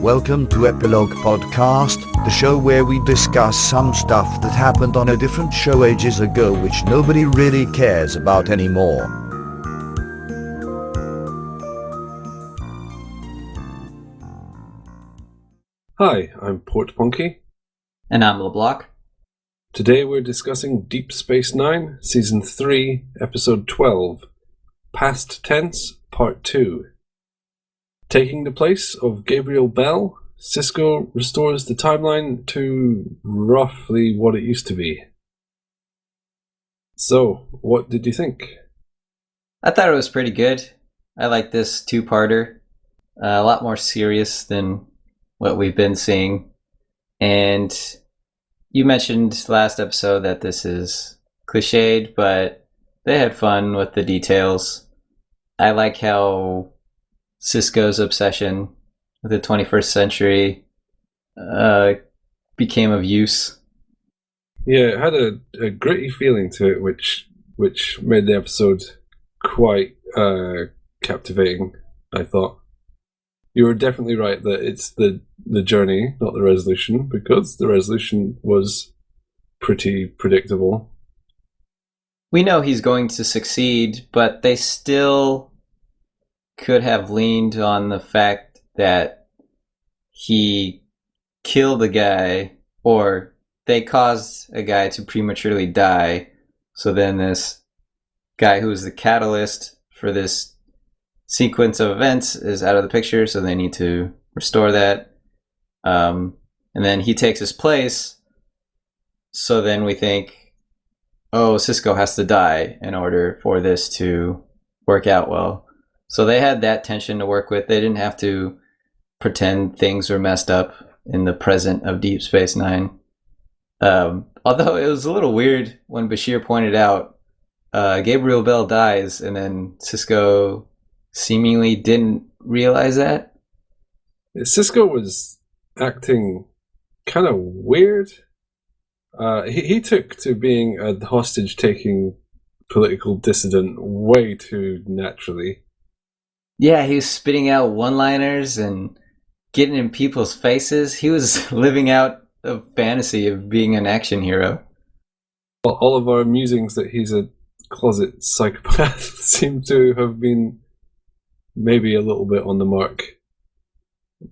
Welcome to Epilogue Podcast, the show where we discuss some stuff that happened on a different show ages ago which nobody really cares about anymore. Hi, I'm Portponky. And I'm LeBloc. Today we're discussing Deep Space Nine, Season 3, Episode 12, Past Tense, Part 2. Taking the place of Gabriel Bell, Sisko restores the timeline to roughly what it used to be. So, what did you think? I thought it was pretty good. I like this two-parter. A lot more serious than what we've been seeing. And you mentioned last episode that this is cliched, but they had fun with the details. I like how Sisko's obsession with the 21st century became of use. Yeah, it had a gritty feeling to it, which made the episode quite captivating, I thought. You were definitely right that it's the journey, not the resolution, because the resolution was pretty predictable. We know he's going to succeed, but they still could have leaned on the fact that he killed a guy, or they caused a guy to prematurely die. So then this guy who was the catalyst for this sequence of events is out of the picture, so they need to restore that. And then he takes his place, so then we think, oh, Sisko has to die in order for this to work out well. So they had that tension to work with. They didn't have to pretend things were messed up in the present of Deep Space Nine. Although it was a little weird when Bashir pointed out Gabriel Bell dies, and then Sisko seemingly didn't realize that. Sisko was acting kind of weird. He took to being a hostage-taking political dissident way too naturally. Yeah, he was spitting out one-liners and getting in people's faces. He was living out a fantasy of being an action hero. All of our musings that he's a closet psychopath seem to have been maybe a little bit on the mark.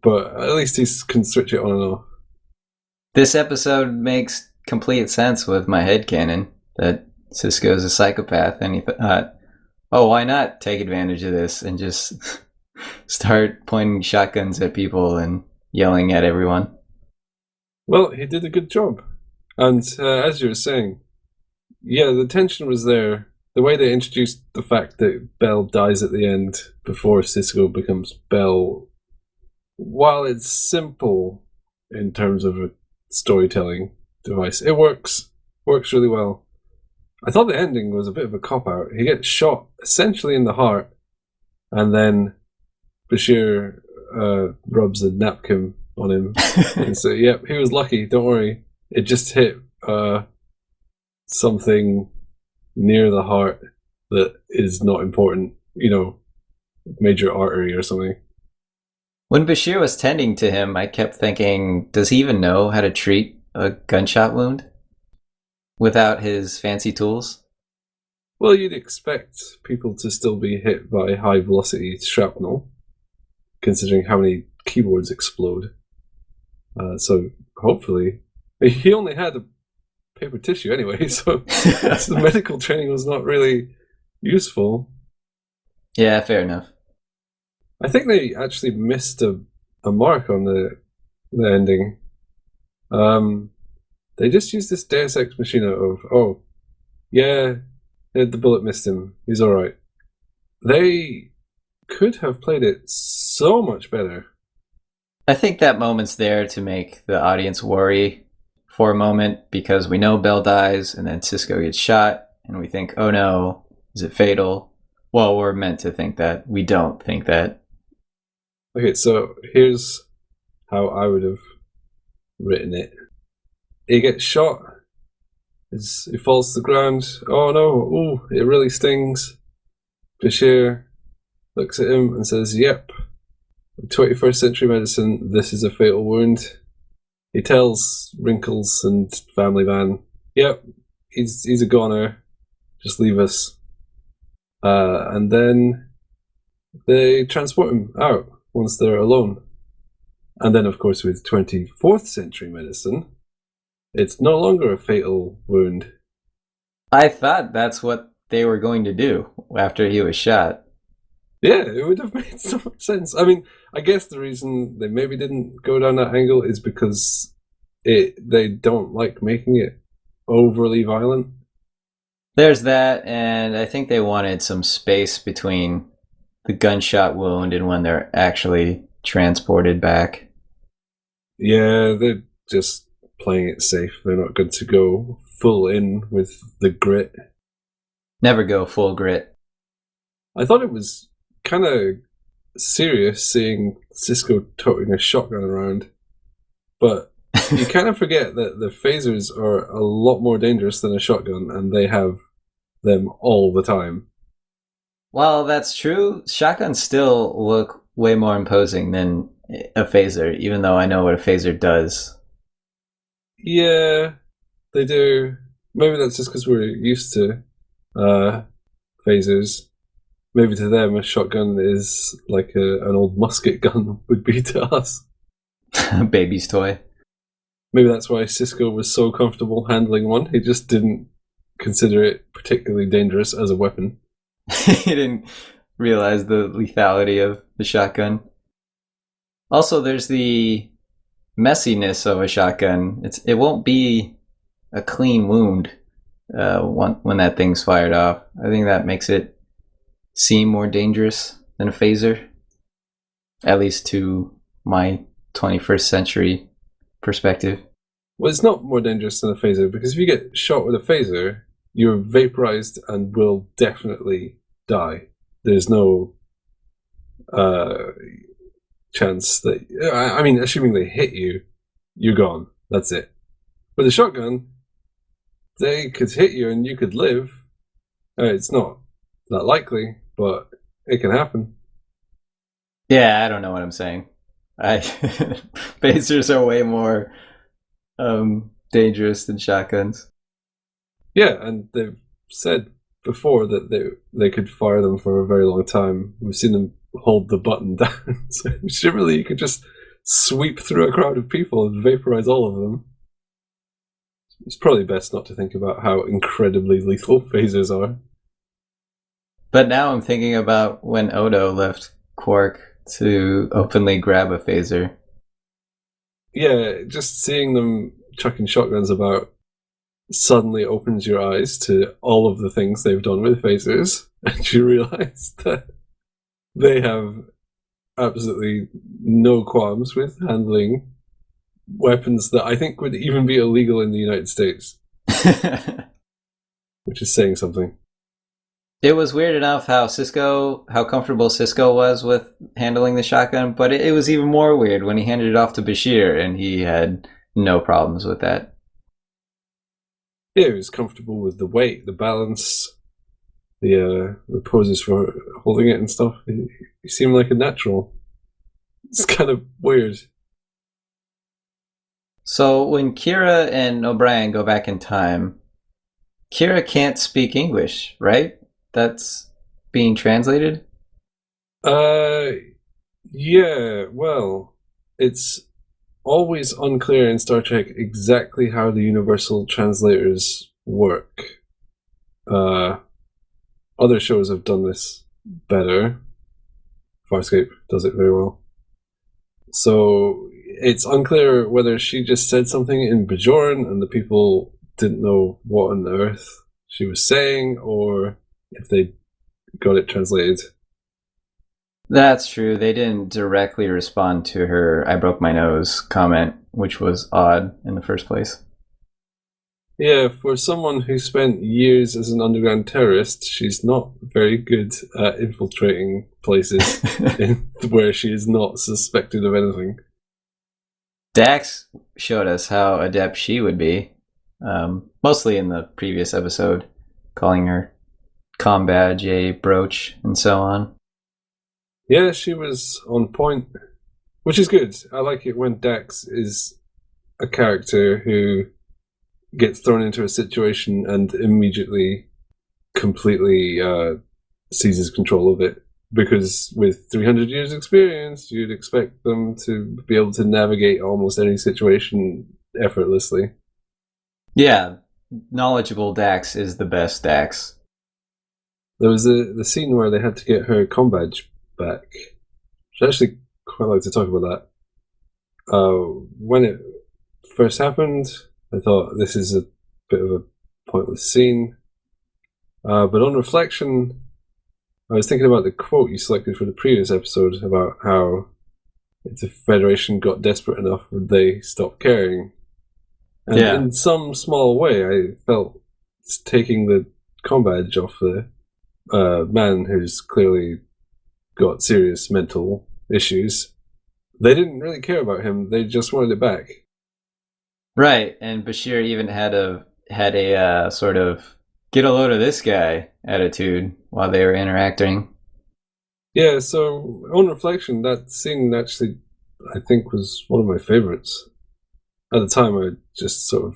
But at least he can switch it on and off. This episode makes complete sense with my headcanon that Sisko's a psychopath, and he thought, oh, why not take advantage of this and just start pointing shotguns at people and yelling at everyone? Well, he did a good job. And as you were saying, yeah, the tension was there. The way they introduced the fact that Bell dies at the end before Sisko becomes Bell, while it's simple in terms of a storytelling device, it works really well. I thought the ending was a bit of a cop-out. He gets shot essentially in the heart, and then Bashir rubs a napkin on him and says, yep, he was lucky, don't worry. It just hit something near the heart that is not important, major artery or something. When Bashir was tending to him, I kept thinking, does he even know how to treat a gunshot wound without his fancy tools? Well, you'd expect people to still be hit by high-velocity shrapnel, considering how many keyboards explode. So, hopefully... He only had a paper tissue anyway, so the medical training was not really useful. Yeah, fair enough. I think they actually missed a mark on the ending. They just used this Deus Ex Machina of, oh, yeah, the bullet missed him, he's alright. They could have played it so much better. I think that moment's there to make the audience worry for a moment, because we know Bell dies and then Sisko gets shot and we think, oh no, is it fatal? Well, we're meant to think that. We don't think that. Okay, so here's how I would have written it. He gets shot. He falls to the ground. Oh no, ooh, it really stings. Bashir looks at him and says, yep, 21st century medicine, this is a fatal wound. He tells Wrinkles and Family Man, yep, he's a goner, just leave us. And then they transport him out once they're alone. And then, of course, with 24th century medicine, it's no longer a fatal wound. I thought that's what they were going to do after he was shot. Yeah, it would have made so much sense. I mean, I guess the reason they maybe didn't go down that angle is because they don't like making it overly violent. There's that, and I think they wanted some space between the gunshot wound and when they're actually transported back. Yeah, they're just playing it safe. They're not going to go full in with the grit. Never go full grit. I thought it was kind of serious seeing Cisco toting a shotgun around, but you kind of forget that the phasers are a lot more dangerous than a shotgun, and they have them all the time. Well, that's true. Shotguns still look way more imposing than a phaser, even though I know what a phaser does. Yeah, they do. Maybe that's just because we're used to phasers. Maybe to them, a shotgun is like an old musket gun would be to us. Baby's toy. Maybe that's why Cisco was so comfortable handling one. He just didn't consider it particularly dangerous as a weapon. He didn't realize the lethality of the shotgun. Also, there's the messiness of a shotgun. It won't be a clean wound when that thing's fired off. I think that makes it seem more dangerous than a phaser, at least to my 21st century perspective. Well, it's not more dangerous than a phaser, because if you get shot with a phaser, you're vaporized and will definitely die. There's no chance that... I mean, assuming they hit you, you're gone. That's it. With a shotgun, they could hit you and you could live. It's not that likely, but it can happen. Yeah, I don't know what I'm saying. Phasers are way more dangerous than shotguns. Yeah, and they've said before that they could fire them for a very long time. We've seen them hold the button down. So surely you could just sweep through a crowd of people and vaporize all of them. It's probably best not to think about how incredibly lethal phasers are. But now I'm thinking about when Odo left Quark to openly grab a phaser. Yeah, just seeing them chucking shotguns about suddenly opens your eyes to all of the things they've done with phasers, and you realize that they have absolutely no qualms with handling weapons that I think would even be illegal in the United States, which is saying something. It was weird enough how comfortable Cisco was with handling the shotgun, but it was even more weird when he handed it off to Bashir and he had no problems with that. Yeah, he was comfortable with the weight, the balance, the poses for holding it and stuff. He seemed like a natural. It's kind of weird. So when Kira and O'Brien go back in time, Kira can't speak English, right? That's being translated? Yeah, well, it's always unclear in Star Trek exactly how the universal translators work. Other shows have done this better. Farscape does it very well. So it's unclear whether she just said something in Bajoran and the people didn't know what on earth she was saying, or if they got it translated. That's true. They didn't directly respond to her "I broke my nose" comment, which was odd in the first place. Yeah, for someone who spent years as an underground terrorist, she's not very good at infiltrating places where she is not suspected of anything. Dax showed us how adept she would be, mostly in the previous episode, calling her comm badge a brooch and so on. Yeah, she was on point, which is good. I like it when Dax is a character who gets thrown into a situation and immediately completely seizes control of it. Because with 300 years experience, you'd expect them to be able to navigate almost any situation effortlessly. Yeah, knowledgeable Dax is the best Dax. There was the scene where they had to get her comm badge back. I'd actually quite like to talk about that. When it first happened, I thought this is a bit of a pointless scene. But on reflection, I was thinking about the quote you selected for the previous episode about how if the Federation got desperate enough, would they stop caring? And in some small way, I felt taking the comm badge off the man who's clearly got serious mental issues. They didn't really care about him. They just wanted it back. Right, and Bashir even had a sort of get a load of this guy attitude while they were interacting. Yeah, so on reflection, that scene actually, I think, was one of my favorites. At the time, I just sort of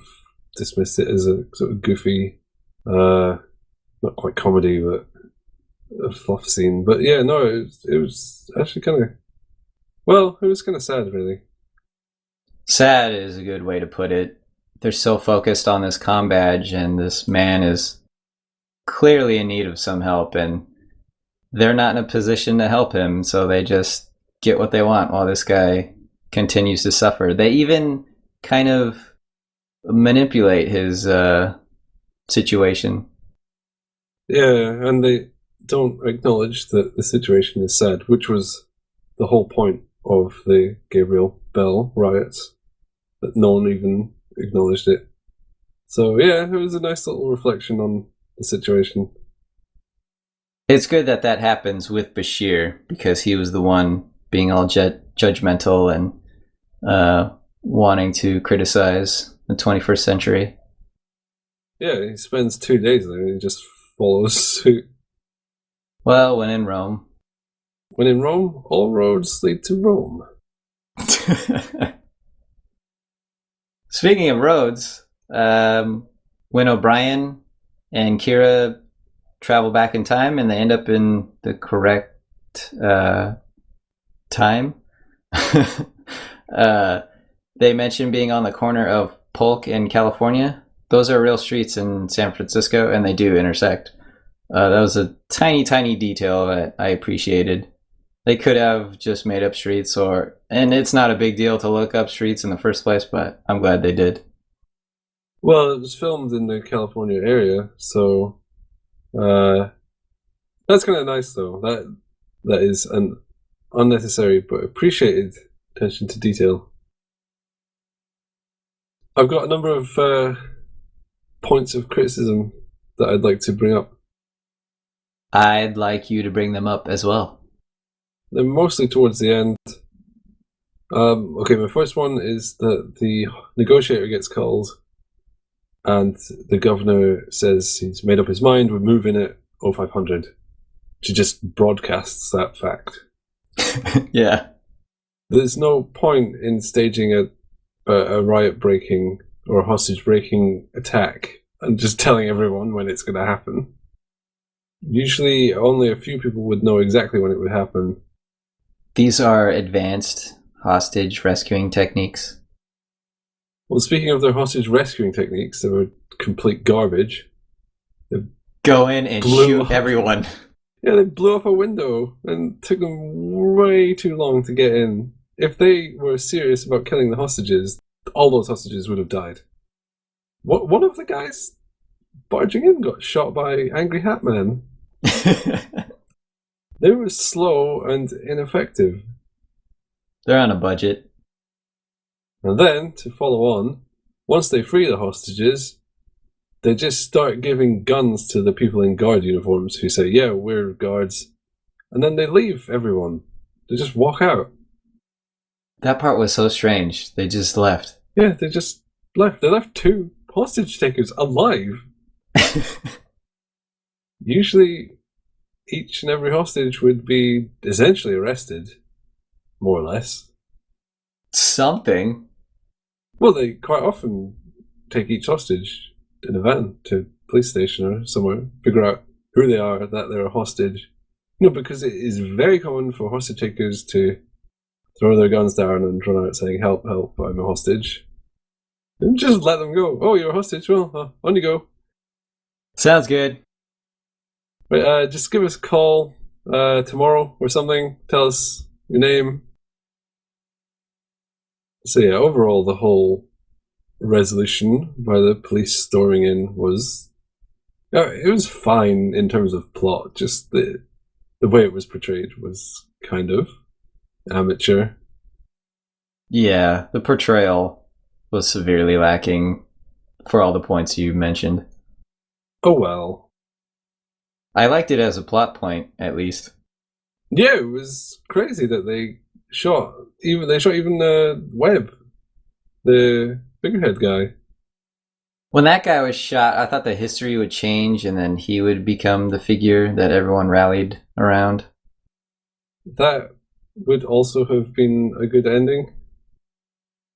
dismissed it as a sort of goofy, not quite comedy, but a fluff scene. But yeah, no, it was actually kind of, well, it was kind of sad, really. Sad is a good way to put it. They're so focused on this comm badge, and this man is clearly in need of some help, and they're not in a position to help him, so they just get what they want while this guy continues to suffer. They even kind of manipulate his situation. Yeah, and they don't acknowledge that the situation is sad, which was the whole point of the Gabriel Bell riots, that no one even acknowledged it. So yeah, it was a nice little reflection on the situation. It's good that that happens with Bashir, because he was the one being all judgmental and wanting to criticize the 21st century. Yeah, he spends 2 days there and he just follows suit. Well, when in Rome. When in Rome, all roads lead to Rome. Speaking of roads, when O'Brien and Kira travel back in time and they end up in the correct time, they mention being on the corner of Polk and California. Those are real streets in San Francisco, and they do intersect. That was a tiny, tiny detail that I appreciated. They could have just made up streets, and it's not a big deal to look up streets in the first place, but I'm glad they did. Well, it was filmed in the California area, so that's kind of nice, though. That is an unnecessary but appreciated attention to detail. I've got a number of points of criticism that I'd like to bring up. I'd like you to bring them up as well. They're mostly towards the end. Okay, my first one is that the negotiator gets called and the governor says he's made up his mind, we're moving at 0500. She just broadcasts that fact. Yeah. There's no point in staging a riot-breaking or a hostage-breaking attack and just telling everyone when it's going to happen. Usually only a few people would know exactly when it would happen. These are advanced hostage rescuing techniques. Well, speaking of their hostage rescuing techniques, they were complete garbage. They Go in and shoot up everyone. Yeah, they blew up a window and took them way too long to get in. If they were serious about killing the hostages, all those hostages would have died. One of the guys barging in got shot by Angry Hat Man. They were slow and ineffective. They're on a budget. And then, to follow on, once they free the hostages, they just start giving guns to the people in guard uniforms who say, yeah, we're guards. And then they leave everyone. They just walk out. That part was so strange. They just left. Yeah, they just left. They left 2 hostage takers alive. Usually, each and every hostage would be essentially arrested, more or less. Something. Well, they quite often take each hostage in a van to a police station or somewhere, figure out who they are, that they're a hostage. Because it is very common for hostage takers to throw their guns down and run out saying, "Help, help, I'm a hostage." And just let them go. "Oh, you're a hostage? Well, on you go." Sounds good. Right, just give us a call tomorrow or something. Tell us your name. So yeah, overall, the whole resolution by the police storming in was it was fine in terms of plot. Just the way it was portrayed was kind of amateur. Yeah, the portrayal was severely lacking for all the points you mentioned. Oh well. I liked it as a plot point, at least. Yeah, it was crazy that they shot even Webb, the figurehead guy. When that guy was shot, I thought the history would change and then he would become the figure that everyone rallied around. That would also have been a good ending.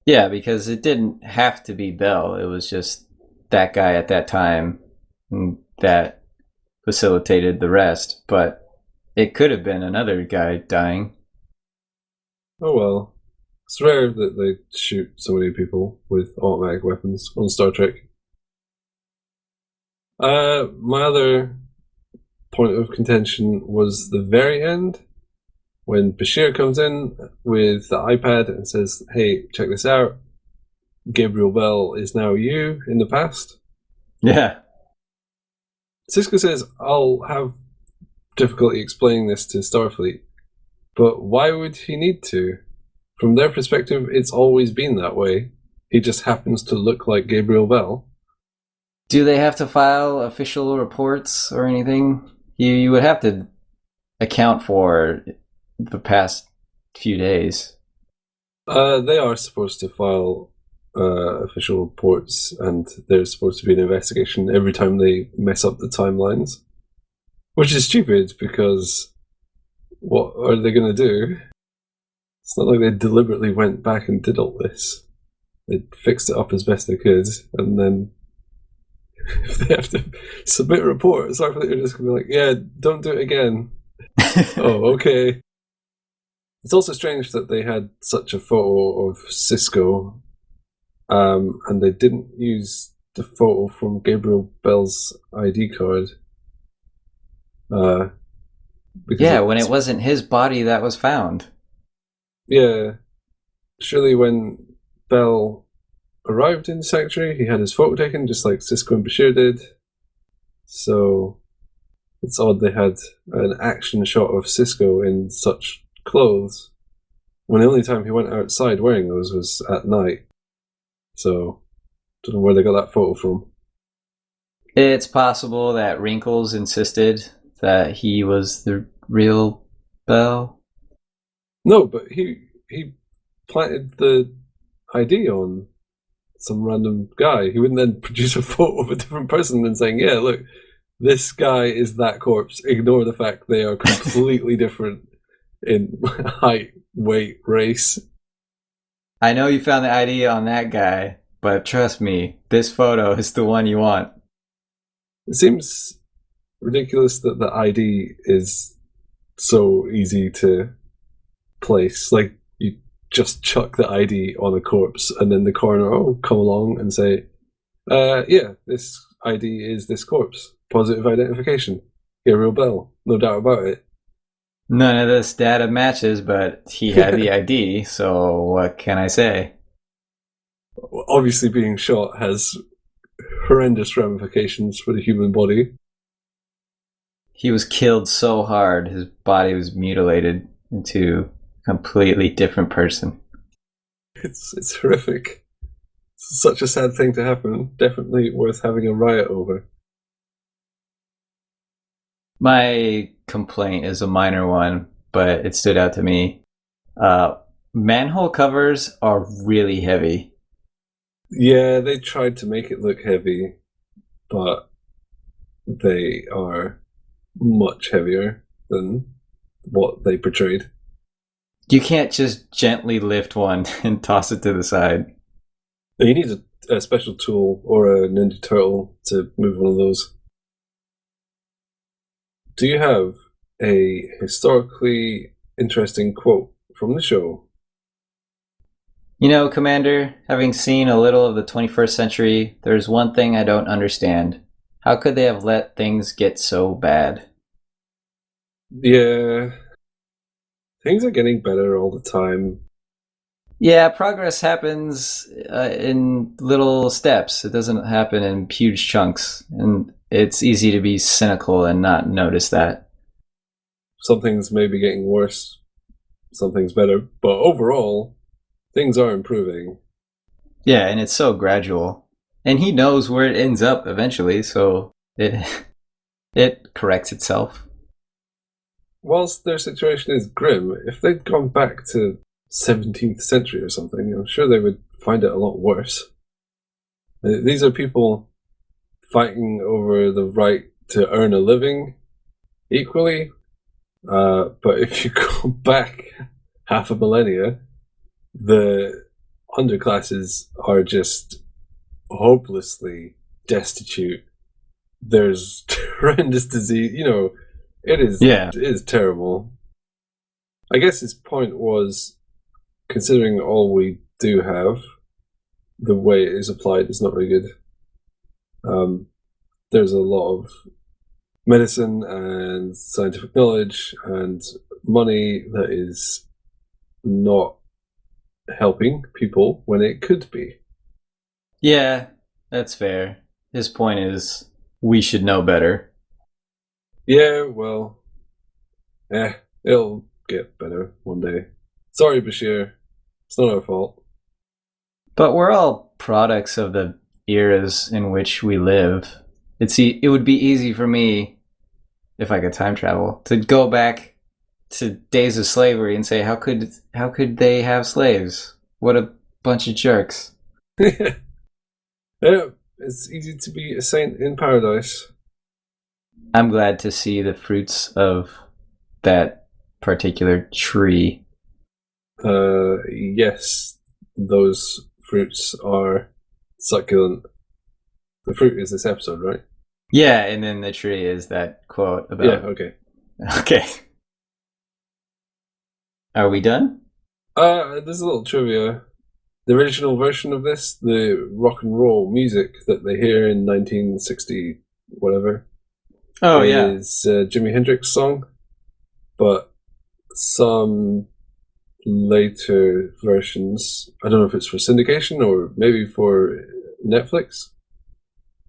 Yeah, because it didn't have to be Bell. It was just that guy at that time that facilitated the rest. But it could have been another guy dying. Oh well. It's rare that they shoot so many people with automatic weapons on Star Trek. My other point of contention was the very end, when Bashir comes in with the iPad and says, "Hey, check this out. Gabriel Bell is now you in the past." Yeah. Sisko says, "I'll have difficulty explaining this to Starfleet." But why would he need to? From their perspective, it's always been that way. He just happens to look like Gabriel Bell. Do they have to file official reports or anything? You would have to account for the past few days. They are supposed to file official reports, and there's supposed to be an investigation every time they mess up the timelines. Which is stupid, because what are they going to do? It's not like they deliberately went back and did all this. They fixed it up as best they could, and then if they have to submit a report, it's like they're just going to be like, "Yeah, don't do it again." Oh, okay. It's also strange that they had such a photo of Sisko, and they didn't use the photo from Gabriel Bell's ID card. Yeah, when it wasn't his body that was found. Yeah. Surely when Bell arrived in the sanctuary, he had his photo taken, just like Sisko and Bashir did. So it's odd they had an action shot of Sisko in such clothes, when the only time he went outside wearing those was at night. So, don't know where they got that photo from. It's possible that Wrinkles insisted that he was the real Bell. No, but he planted the ID on some random guy. He wouldn't then produce a photo of a different person and saying, "Yeah, look, this guy is that corpse." Ignore the fact they are completely different in height, weight, race. I know you found the ID on that guy, but trust me, this photo is the one you want. It seems ridiculous that the ID is so easy to place. Like, you just chuck the ID on a corpse, and then the coroner will come along and say, "Yeah, this ID is this corpse. Positive identification. Gabriel Bell. No doubt about it." None of this data matches, but he had the ID, so what can I say? Obviously, being shot has horrendous ramifications for the human body. He was killed so hard, his body was mutilated into a completely different person. It's horrific. It's such a sad thing to happen. Definitely worth having a riot over. My complaint is a minor one, but it stood out to me. Manhole covers are really heavy. Yeah, they tried to make it look heavy, but they are much heavier. than what they portrayed. You can't just gently lift one and toss it to the side. You need a special tool or a Ninja Turtle to move one of those. Do you have a historically interesting quote from the show? You know, Commander, having seen a little of the 21st century, there's one thing I don't understand. How could they have let things get so bad? Yeah, things are getting better all the time. Yeah, progress happens in little steps. It doesn't happen in huge chunks. And it's easy to be cynical and not notice that. Some things may be getting worse, some things better, but overall, things are improving. Yeah, and it's so gradual. And he knows where it ends up eventually, so it corrects itself. Whilst their situation is grim, if they'd gone back to 17th century or something, I'm sure they would find it a lot worse. These are people fighting over the right to earn a living equally, but if you go back half a millennia, the underclasses are just hopelessly destitute. There's horrendous disease, it is terrible. I guess his point was, considering all we do have, the way it is applied is not very good. There's a lot of medicine and scientific knowledge and money that is not helping people when it could be. Yeah, that's fair. His point is, we should know better. Yeah, well, it'll get better one day. Sorry, Bashir. It's not our fault. But we're all products of the eras in which we live. It would be easy for me, if I could time travel, to go back to days of slavery and say, how could they have slaves? What a bunch of jerks. Yeah, it's easy to be a saint in paradise. I'm glad to see the fruits of that particular tree. Yes, those fruits are succulent. The fruit is this episode, right? Yeah, and then the tree is that quote about... Yeah, okay. Okay. Are we done? There's a little trivia. The original version of this, the rock and roll music that they hear in 1960 whatever, is a Jimi Hendrix song, but some later versions, I don't know if it's for syndication or maybe for Netflix,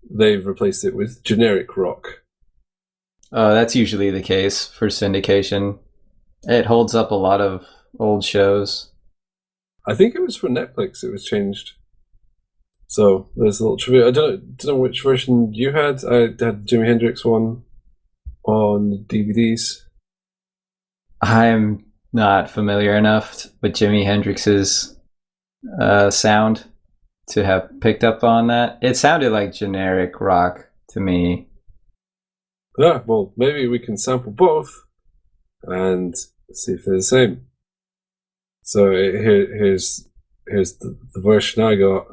they've replaced it with generic rock. That's usually the case for syndication. It holds up a lot of old shows. I think it was for Netflix it was changed. So there's a little trivia. I don't know which version you had. I had the Jimi Hendrix one on the DVDs. I'm not familiar enough with Jimi Hendrix's sound to have picked up on that. It sounded like generic rock to me. Yeah, well, maybe we can sample both and see if they're the same. So here's the version I got.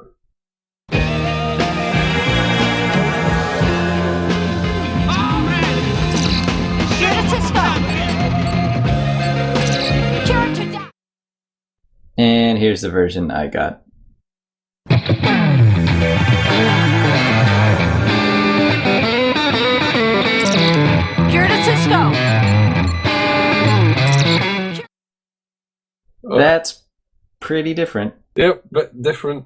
And here's the version I got. That's pretty different. Yep, but different.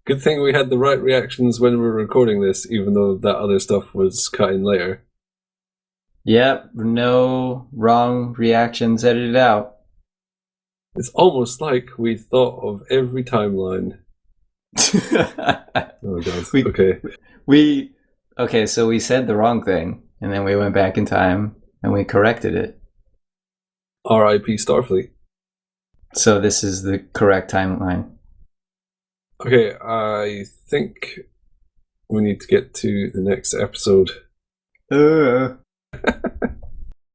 Good thing we had the right reactions when we were recording this, even though that other stuff was cut in later. Yep, no wrong reactions edited out. It's almost like we thought of every timeline. Oh god. Okay, so we said the wrong thing, and then we went back in time and we corrected it. R.I.P. Starfleet. So this is the correct timeline. Okay, I think we need to get to the next episode.